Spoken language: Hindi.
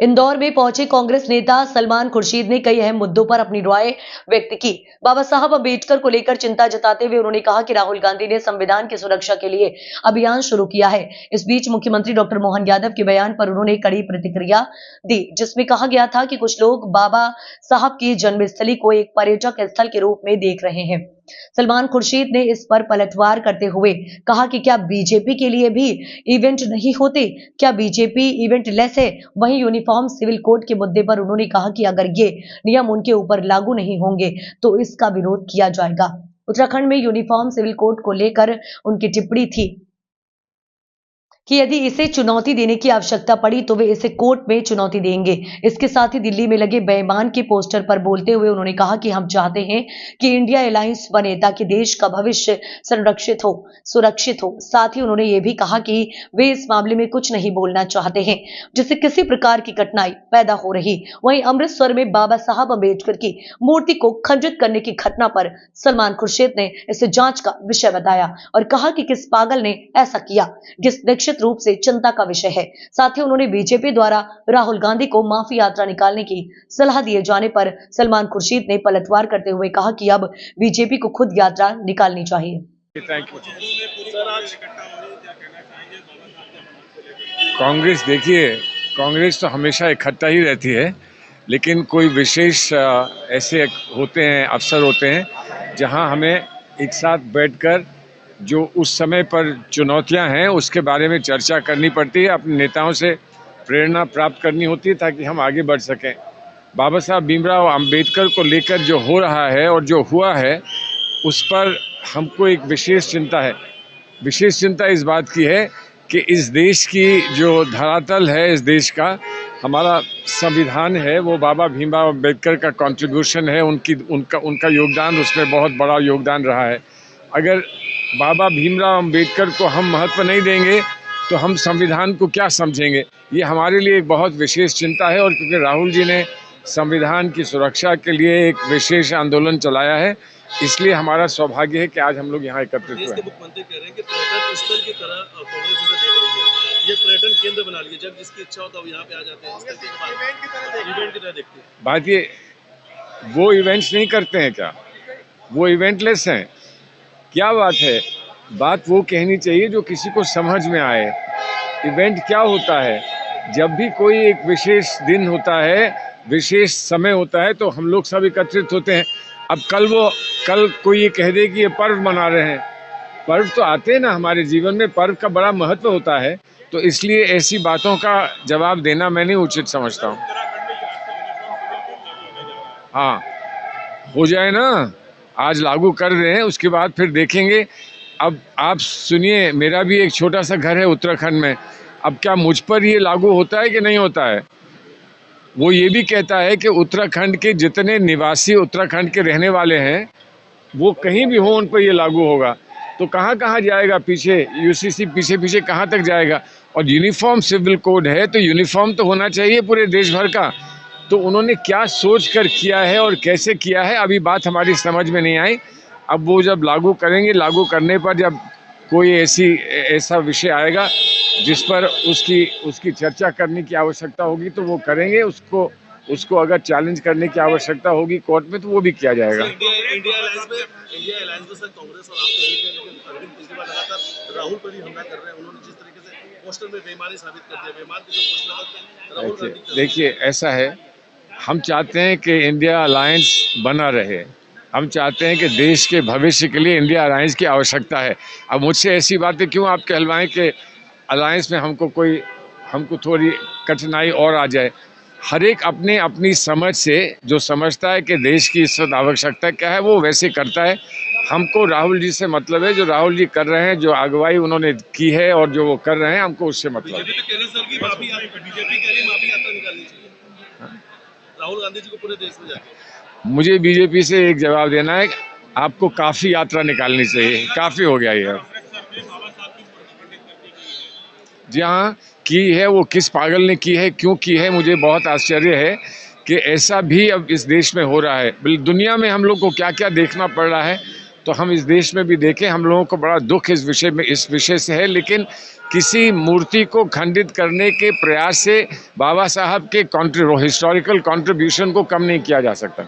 इंदौर में पहुंचे कांग्रेस नेता सलमान खुर्शीद ने कई अहम मुद्दों पर अपनी राय व्यक्त की। बाबा साहब अम्बेडकर को लेकर चिंता जताते हुए उन्होंने कहा कि राहुल गांधी ने संविधान की सुरक्षा के लिए अभियान शुरू किया है। इस बीच मुख्यमंत्री डॉक्टर मोहन यादव के बयान पर उन्होंने कड़ी प्रतिक्रिया दी, जिसमें कहा गया था कि कुछ लोग बाबा साहब की जन्मस्थली को एक पर्यटक स्थल के रूप में देख रहे हैं। सलमान खुर्शीद ने इस पर पलटवार करते हुए कहा कि क्या बीजेपी के लिए भी इवेंट नहीं होते? क्या बीजेपी इवेंट लेस है? वहीं यूनिफॉर्म सिविल कोड के मुद्दे पर उन्होंने कहा कि अगर ये नियम उनके ऊपर लागू नहीं होंगे तो इसका विरोध किया जाएगा। उत्तराखंड में यूनिफॉर्म सिविल कोड को लेकर उनकी टिप्पणी थी कि यदि इसे चुनौती देने की आवश्यकता पड़ी तो वे इसे कोर्ट में चुनौती देंगे। इसके साथ ही दिल्ली में लगे बेईमान के पोस्टर पर बोलते हुए उन्होंने कहा कि हम चाहते हैं कि इंडिया अलायंस बने ताकि देश का भविष्य संरक्षित हो, सुरक्षित हो। साथ ही उन्होंने ये भी कहा कि वे इस मामले में कुछ नहीं बोलना चाहते हैं जिससे किसी प्रकार की कठिनाई पैदा हो रही। वहीं अमृतसर में बाबा साहब अम्बेडकर की मूर्ति को खंडित करने की घटना पर सलमान खुर्शीद ने इसे जांच का विषय बताया और कहा कि किस पागल ने ऐसा किया, जिस रूप से चिंता का विषय है। साथ ही उन्होंने बीजेपी द्वारा राहुल गांधी को माफी यात्रा निकालने की सलाह दिए जाने पर सलमान खुर्शीद ने पलटवार करते हुए कहा कि अब बीजेपी को खुद यात्रा निकालनी चाहिए। कांग्रेस, देखिए, कांग्रेस तो हमेशा इकट्ठा ही रहती है, लेकिन कोई विशेष ऐसे होते हैं, अवसर होते हैं जहां हमें एक साथ बैठकर जो उस समय पर चुनौतियां हैं उसके बारे में चर्चा करनी पड़ती है, अपने नेताओं से प्रेरणा प्राप्त करनी होती है ताकि हम आगे बढ़ सकें। बाबा साहब भीमराव अंबेडकर को लेकर जो हो रहा है और जो हुआ है उस पर हमको एक विशेष चिंता है। विशेष चिंता इस बात की है कि इस देश की जो धरातल है, इस देश का हमारा संविधान है, वो बाबा भीमराव अंबेडकर का कंट्रीब्यूशन है, उनका योगदान, उसमें बहुत बड़ा योगदान रहा है। अगर बाबा भीमराव अंबेडकर को हम महत्व नहीं देंगे तो हम संविधान को क्या समझेंगे? ये हमारे लिए एक बहुत विशेष चिंता है। और क्योंकि राहुल जी ने संविधान की सुरक्षा के लिए एक विशेष आंदोलन चलाया है, इसलिए हमारा सौभाग्य है कि आज हम लोग यहाँ एकत्रित हुए हैं। मुख्यमंत्री कह रहे हैं कि पर्यटन स्थल की तरह कांग्रेस इसे देख रही है, ये पर्यटन केंद्र बना लिए, जब जिसकी इच्छा हो तो यहाँ पे आ जाते हैं, इवेंट की तरह देखते हैं। बात ये, वो इवेंट्स नहीं करते हैं क्या? वो इवेंटलेस हैं। क्या बात है? बात वो कहनी चाहिए जो किसी को समझ में आए। इवेंट क्या होता है? जब भी कोई एक विशेष दिन होता है, विशेष समय होता है, तो हम लोग सब एकत्रित होते हैं। अब कल कोई ये कह दे कि ये पर्व मना रहे हैं, पर्व तो आते हैं ना हमारे जीवन में, पर्व का बड़ा महत्व होता है, तो इसलिए ऐसी बातों का जवाब देना मैं नहीं उचित समझता हूँ। हाँ, हो जाए ना, आज लागू कर रहे हैं, उसके बाद फिर देखेंगे। अब आप सुनिए, मेरा भी एक छोटा सा घर है उत्तराखंड में। अब क्या मुझ पर ये लागू होता है कि नहीं होता है? वो ये भी कहता है कि उत्तराखंड के जितने निवासी उत्तराखंड के रहने वाले हैं, वो कहीं भी हो, उन पर ये लागू होगा। तो कहाँ कहाँ जाएगा पीछे? यूसीसी पीछे कहाँ तक जाएगा? और यूनिफॉर्म सिविल कोड है तो यूनिफॉर्म तो होना चाहिए पूरे देश भर का। तो उन्होंने क्या सोच कर किया है और कैसे किया है, अभी बात हमारी समझ में नहीं आई। अब वो जब लागू करेंगे, लागू करने पर जब कोई ऐसा विषय आएगा जिस पर उसकी चर्चा करने की आवश्यकता होगी तो वो करेंगे। उसको अगर चैलेंज करने की आवश्यकता होगी कोर्ट में तो वो भी किया जाएगा। इंडिया अलायंस में सर कांग्रेस और आप अरविंद केजरीवाल लगातार राहुल पर ही हमला कर रहे हैं। उन्होंने जिस तरीके से पोस्टर में बेईमानी साबित कर दिया, बेईमान के जो पोस्टर लगाते हैं राहुल गांधी। देखिए, ऐसा है, हम चाहते हैं कि इंडिया अलायंस बना रहे। हम चाहते हैं कि देश के भविष्य के लिए इंडिया अलायंस की आवश्यकता है। अब मुझसे ऐसी बातें क्यों आप कहलवाएं कि अलायंस में हमको थोड़ी कठिनाई और आ जाए। हर एक अपनी समझ से जो समझता है कि देश की इस वक्त आवश्यकता क्या है वो वैसे करता है। हमको राहुल जी से मतलब है, जो राहुल जी कर रहे हैं, जो अगुवाई उन्होंने की है और जो वो कर रहे हैं, हमको उससे मतलब है। बीजेपी कह रही माफी यात्रा निकालनी चाहिए राहुल गांधी जी को पूरे देश में जाके। मुझे बीजेपी से एक जवाब देना है, आपको काफ़ी यात्रा निकालनी चाहिए, काफ़ी हो गया ये। जी हाँ, की है, वो किस पागल ने की है, क्यों की है, मुझे बहुत आश्चर्य है कि ऐसा भी अब इस देश में हो रहा है। दुनिया में हम लोग को क्या क्या देखना पड़ रहा है। तो हम इस देश में भी देखें, हम लोगों को बड़ा दुख इस विषय से है, लेकिन किसी मूर्ति को खंडित करने के प्रयास से बाबा साहब के हिस्टोरिकल कंट्रीब्यूशन को कम नहीं किया जा सकता।